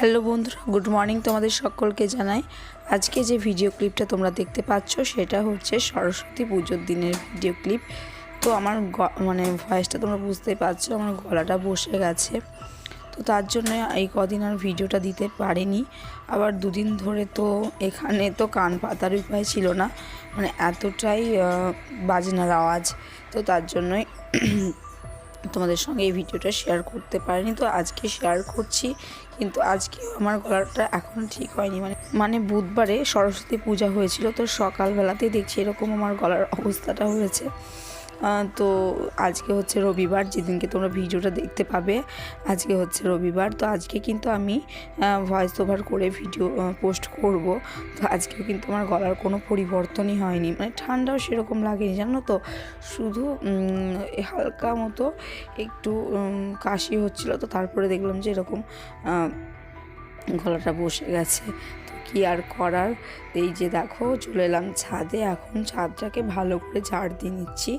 Hello বন্ধুরা, good morning তোমাদের সকলকে জানাই। আজকে যে ভিডিও ক্লিপটা তোমরা দেখতে পাচ্ছ সেটা হচ্ছে সরস্বতী পুজোর দিনের ভিডিও ক্লিপ। তো আমার ভয়েসটা তোমরা বুঝতেই পারছো, আমার গলাটা বসে গেছে। তো তার জন্য এই কদিন আর ভিডিওটা দিতে পারিনি। আবার দুদিন ধরে তো এখানে তো কান পাতার উপায় ছিল না, এতটাই বাজনার আওয়াজ। তো তার জন্যই তোমাদের সঙ্গে এই ভিডিওটা শেয়ার করতে পারিনি। তো আজকে শেয়ার করছি, কিন্তু আজকে আমার গলাটা এখনও ঠিক হয়নি। বুধবারে সরস্বতী পূজা হয়েছিল, তো সকালবেলাতেই দেখছি এরকম আমার গলার অবস্থাটা হয়েছে। তো আজকে হচ্ছে রবিবার, যেদিনকে তোমরা ভিডিওটা দেখতে পাবে আজকে হচ্ছে রবিবার। তো আজকে কিন্তু আমি ভয়েস ওভার করে ভিডিও পোস্ট করব। তো আজকেও কিন্তু আমার গলার কোনো পরিবর্তনই হয়নি, ঠান্ডাও সেরকম লাগেনি জানো তো, শুধু হালকা মতো একটু কাশি হচ্ছিল। তো তারপরে দেখলাম যে এরকম গলাটা বসে গেছে। তো কি আর করার, এই যে দেখো চলে এলাম ছাদে। এখন ছাদটাকে ভালো করে ঝাড় দিয়ে নিচ্ছি।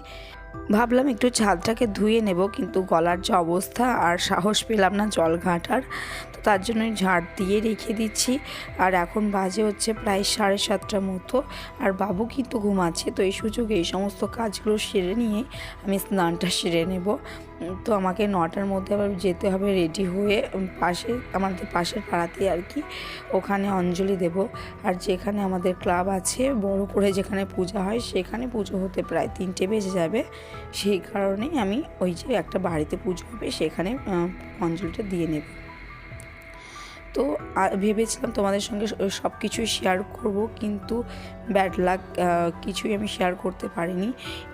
ভাবলাম একটু ছাদটাকে ধুয়ে নেব, কিন্তু গলার যে অবস্থা আর সাহস পেলাম না জল ঘাটার। তো তার জন্যই ঝাড় দিয়ে রেখে দিচ্ছি। আর এখন বাজে হচ্ছে প্রায় 7:30টার মতো, আর বাবু কিন্তু ঘুমাচ্ছে। তো এই সুযোগে এই সমস্ত কাজগুলো সেরে নিয়ে আমি স্নানটা সেরে নেব। তো আমাকে 9টার মধ্যে আবার যেতে হবে রেডি হয়ে, আমাদের পাশের পাড়াতেই আর কি, ওখানে অঞ্জলি দেব। আর যেখানে আমাদের ক্লাব আছে বড় করে, যেখানে পূজা হয়, সেখানে পুজো হতে প্রায় 3টে বেজে যাবে। সেই কারণেই আমি ওই যে একটা বাড়িতে পুজো হবে সেখানে অঞ্জলিটা দিয়ে নেব। তো ভেবেছিলাম তোমাদের সঙ্গে সব কিছুই শেয়ার করব, কিন্তু ব্যাড লাক, কিছুই আমি শেয়ার করতে পারিনি।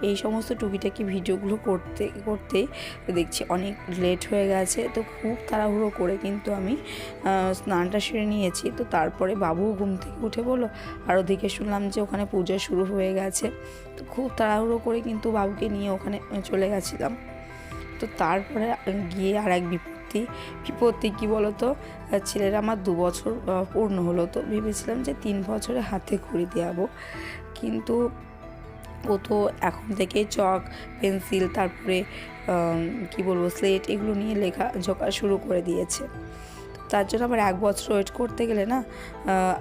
এই সমস্ত টুকিটাকি ভিডিওগুলো করতে দেখছি অনেক লেট হয়ে গেছে। তো খুব তাড়াহুড়ো করে কিন্তু আমি স্নানটা সেরে নিয়েছি। তো তারপরে বাবু ঘুম থেকে উঠে বললো, আর ওদিকে শুনলাম যে ওখানে পূজা শুরু হয়ে গেছে। তো খুব তাড়াহুড়ো করে কিন্তু বাবুকে নিয়ে ওখানে চলে গেছিলাম। তো তারপরে গিয়ে আর এক বিপত্তি কী বলো তো, ছেলের আমার 2 বছর পূর্ণ হলো। তো ভেবেছিলাম যে 3 বছরে হাতে খড়ি দেওয়াবো, কিন্তু ও তো এখন থেকে চক পেন্সিল তারপরে স্লেট এগুলো নিয়ে লেখাঝোকা শুরু করে দিয়েছে। তার জন্য আবার 1 বছর ওয়েট করতে গেলে না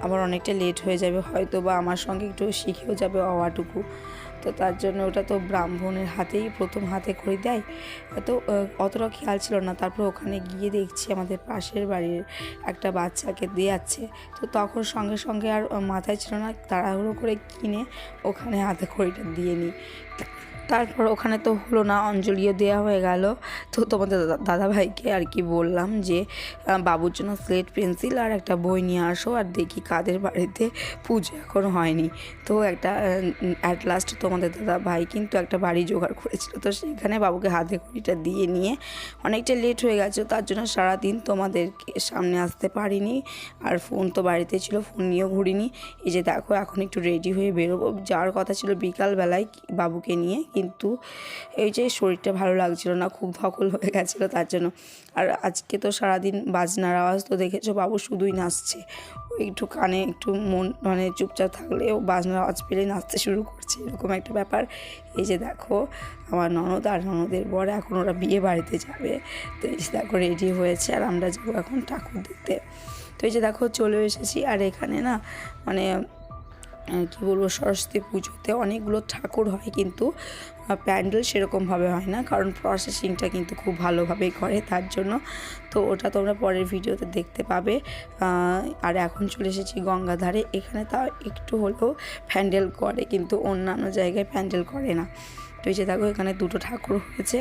আবার অনেকটা লেট হয়ে যাবে, হয়তো বা আমার সঙ্গে একটু শিখেও যাবে অওয়াটুকু। তো তার জন্য ওটা তো ব্রাহ্মণের হাতেই প্রথম হাতে খড়ি দেয়। তো অতটা খেয়াল ছিল না। তারপর ওখানে গিয়ে দেখছি আমাদের পাশের বাড়ির একটা বাচ্চাকে দেয়াচ্ছে। তো তখন সঙ্গে সঙ্গে আর মাথায় ছিল না, তাড়াহুড়ো করে কিনে ওখানে হাতে খড়িটা দিয়ে নিই। তারপর ওখানে তো হলো না, অঞ্জলিও দেওয়া হয়ে গেল। তো তোমাদের দাদাভাইকে আর কি বললাম যে বাবুর জন্য স্লেট পেন্সিল আর একটা বই নিয়ে আসো, আর দেখি কাদের বাড়িতে পুজো এখন হয়নি। তো অ্যাট লাস্ট তোমাদের দাদাভাই কিন্তু একটা বাড়ি জোগাড় করেছিল। তো সেখানে বাবুকে হাতে খড়িটা দিয়ে নিয়ে অনেকটা লেট হয়ে গেছে। তার জন্য সারাদিন তোমাদেরকে সামনে আসতে পারিনি। আর ফোন তো বাড়িতে ছিল, ফোন নিয়েও ঘুরিনি। এই যে দেখো এখন একটু রেডি হয়ে বেরোবো, যাওয়ার কথা ছিল বিকালবেলায় বাবুকে নিয়ে, কিন্তু এই যে শরীরটা ভালো লাগছিল না, খুব ধকল হয়ে গেছিলো তার জন্য। আর আজকে তো সারাদিন বাজনার আওয়াজ তো দেখেছো, বাবু শুধুই নাচছে। ও একটু কানে একটু মন চুপচাপ থাকলেও বাজনার আওয়াজ পেলে নাচতে শুরু করছে, এরকম একটা ব্যাপার। এই যে দেখো আমার ননদ আর ননদের বর এখন ওরা বিয়ে বাড়িতে যাবে। তো এই যে দেখো রেডি হয়েছে, আর আমরা যাবো এখন ঠাকুর দেখতে। তো এই যে দেখো চলে এসেছি। আর এখানে না সরস্বতী পুজোতে অনেকগুলো ঠাকুর হয়, কিন্তু প্যান্ডেল সেরকমভাবে হয় না, কারণ প্রসেসিংটা কিন্তু খুব ভালোভাবেই করে তার জন্য। তো ওটা তোমরা পরের ভিডিওতে দেখতে পাবে। আর এখন চলে এসেছি গঙ্গাধারে। এখানে তাও একটু হলেও প্যান্ডেল করে, কিন্তু অন্যান্য জায়গায় প্যান্ডেল করে না। তো এই যে দেখো এখানে 2টো ঠাকুর হয়েছে,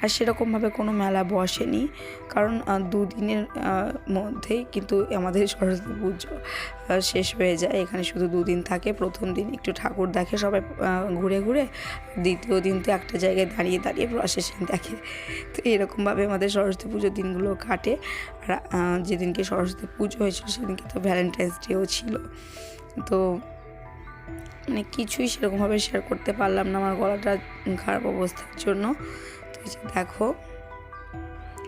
আর সেরকমভাবে কোনো মেলা বসেনি, কারণ 2 দিনের মধ্যেই কিন্তু আমাদের সরস্বতী পুজো শেষ হয়ে যায়। এখানে শুধু 2 দিন থাকে। প্রথম দিন একটু ঠাকুর দেখে সবাই ঘুরে ঘুরে, দ্বিতীয় দিন তো একটা জায়গায় দাঁড়িয়ে দাঁড়িয়ে প্রসেসিং দেখে। তো এরকমভাবে আমাদের সরস্বতী পুজোর দিনগুলো কাটে। আর যেদিনকে সরস্বতী পুজো হয়েছিল সেদিনকে তো ভ্যালেন্টাইন্স ডেও ছিল। তো কিছুই সেরকমভাবে শেয়ার করতে পারলাম না আমার গলাটা খারাপ অবস্থার জন্য। তো এই যে দেখো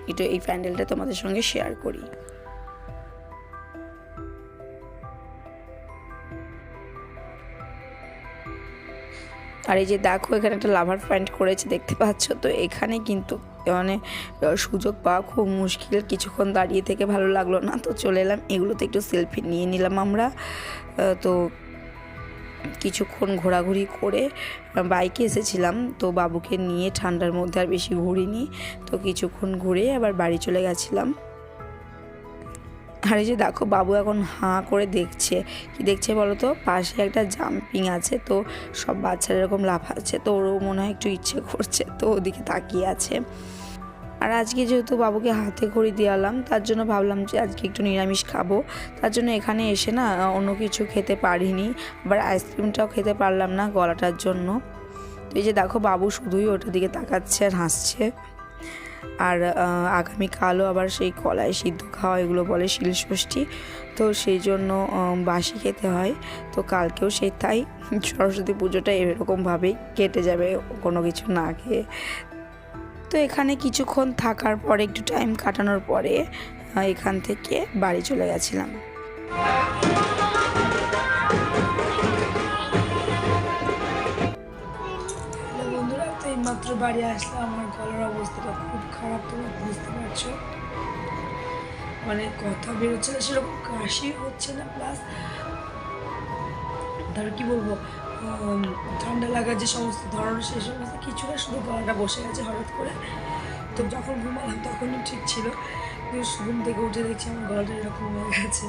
একটু এই প্যান্ডেলটা তোমাদের সঙ্গে শেয়ার করি। আর এই যে দেখো এখানে একটা লাভার প্যান্ট করেছে, দেখতে পাচ্ছ। তো এখানে কিন্তু মানে সুযোগ পাওয়া খুব মুশকিল। কিছুক্ষণ দাঁড়িয়ে থেকে ভালো লাগলো না, তো চলে এলাম এগুলোতে একটু সেলফি নিয়ে নিলাম আমরা। তো কিছুক্ষণ ঘোরাঘুরি করে বাইকে এসেছিলাম, তো বাবুকে নিয়ে ঠান্ডার মধ্যে আর বেশি ঘুরিনি, তো কিছুক্ষণ ঘুরে আবার বাড়ি চলে গেছিলাম। আর এই যে দেখো বাবু এখন হাঁ করে দেখছে, কি দেখছে বলো তো, পাশে একটা জাম্পিং আছে, তো সব বাচ্চারা এরকম লাফাচ্ছে, তো ওরও মনে হয় একটু ইচ্ছে করছে, তো ওদিকে তাকিয়ে আছে। আর আজকে যেহেতু বাবুকে হাতে খড়ি দিয়ালাম, তার জন্য ভাবলাম যে আজকে একটু নিরামিষ খাবো, তার জন্য এখানে এসে না অন্য কিছু খেতে পারিনি, আবার আইসক্রিমটাও খেতে পারলাম না গলাটার জন্য। তো এই যে দেখো বাবু শুধুই ওটার দিকে তাকাচ্ছে আর হাসছে। আর আগামীকালও আবার সেই কলাই সিদ্ধ খাওয়া, এগুলো বলে শিলষষ্ঠী, তো সেই জন্য বাসি খেতে হয়। তো কালকেও সেই তাই, সরস্বতী পুজোটা এরকমভাবেই কেটে যাবে কোনো কিছু না খেয়ে। তো এখানে কিছুক্ষণ থাকার পরে, একটু টাইম কাটানোর পরে এখান থেকে বাড়ি চলে গেছিলাম। বন্ধুরা, তো এইমাত্র বাড়ি আসলাম, আমার গলার অবস্থাটা খুব খারাপ, তোমরা বুঝতে পারছো, মানে কথা বেরোচ্ছে না, সেরকম কাশি হচ্ছে না, প্লাস ধরো কি বলবো, ঠান্ডা লাগার যে সমস্ত ধরনের সেই সমস্ত কিছু না, শুধু গলাটা বসে গেছে হঠাৎ করে। তো যখন ঘুমালাম তখনই ঠিক ছিল, কিন্তু ঘুম থেকে উঠে দেখছি আমার গলাটা এরকম হয়ে গেছে।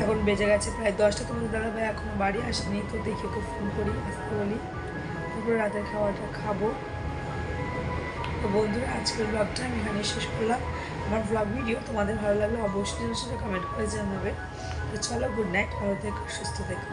এখন বেজে গেছে প্রায় 10টা, তোমাদের দাদা ভাই এখনো বাড়ি আসেনি, তো দেখে ওকে ফোন করি, আসতে বলি, তারপরে রাতের খাওয়াটা খাবো। তো বন্ধুরা, আজকের ব্লগটা আমি এখানে শেষ করলাম। আমার ব্লগ ভিডিও তোমাদের ভালো লাগলে অবশ্যই সেটা কমেন্ট করে জানাবে। তো চলো, গুড নাইট, ভালো থেকো, সুস্থ থেকো।